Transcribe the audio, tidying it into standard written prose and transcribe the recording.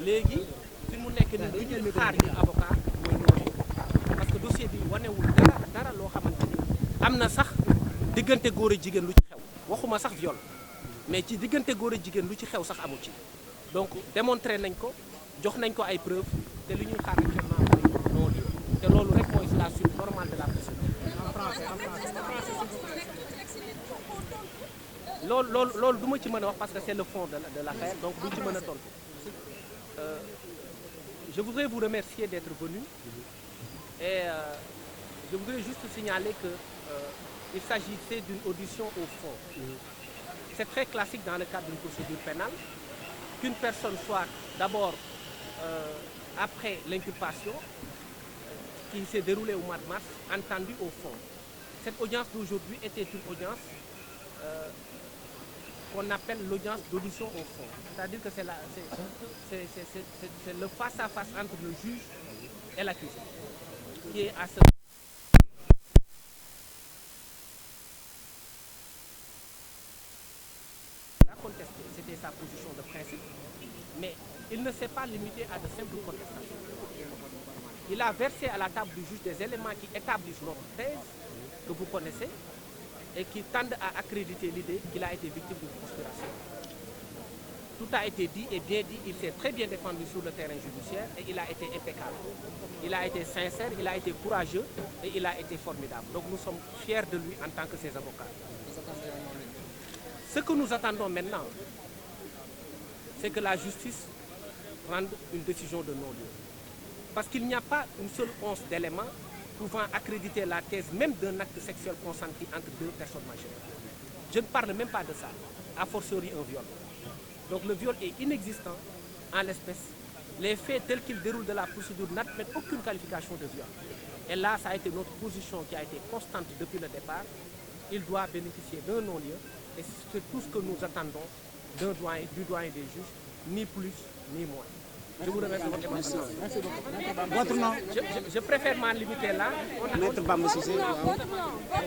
léegi fi mu nekk nii lu ñuy xaar ñu avocat mooy noonu parce que dossier bi wanewul dara loo xamante ni am na sax diggante góor a jigéen lu ci xew waxuma sax viol mais ci diggante góor a jigéen lu ci xew sax amu ci donc démontré nañ ko jox nañ ko ay preuves te li ñuy xaar actuellement mooy non-lieu te loolu rek mooy la suite normale de la procédure. loolu du ma ci mën a wax parce que c'est le fond de l'affaire donc duñ ci mën a tontu. Je voudrais vous remercier d'être venu et je voudrais juste signaler que il s'agissait d'une audition au fond. C'est très classique dans le cadre d'une procédure pénale qu'une personne soit d'abord après l'inculpation qui s'est déroulée au mois de mars, entendue au fond. Cette audience d'aujourd'hui était une audience qu'on appelle l'audience d'audition au fond. C'est-à-dire que c'est le face-à-face entre le juge et l'accusé qui est à ce contesté. C'était sa position de principe, mais il ne s'est pas limité à de simples contestations. Il a versé à la table du juge des éléments qui établissent notre thèse que vous connaissez et qui tendent à accréditer l'idée qu'il a été victime d'une conspiration. Tout a été dit et bien dit, il s'est très bien défendu sur le terrain judiciaire et il a été impeccable. Il a été sincère, il a été courageux et il a été formidable. Donc nous sommes fiers de lui en tant que ses avocats. Ce que nous attendons maintenant, c'est que la justice rende une décision de non-lieu. Parce qu'il n'y a pas une seule once d'éléments pouvant accréditer la thèse même d'un acte sexuel consenti entre deux personnes majeures. Je ne parle même pas de ça, a fortiori un viol. Donc le viol est inexistant en l'espèce. Les faits tels qu'ils déroulent de la procédure n'admettent aucune qualification de viol. Et là, ça a été notre position qui a été constante depuis le départ. Il doit bénéficier d'un non-lieu et c'est tout ce que nous attendons du doyen des juges, ni plus ni moins. Je vous remercie de votre attention. Votre nom? Je préfère m'en limiter là. Maître Bamba Cissé.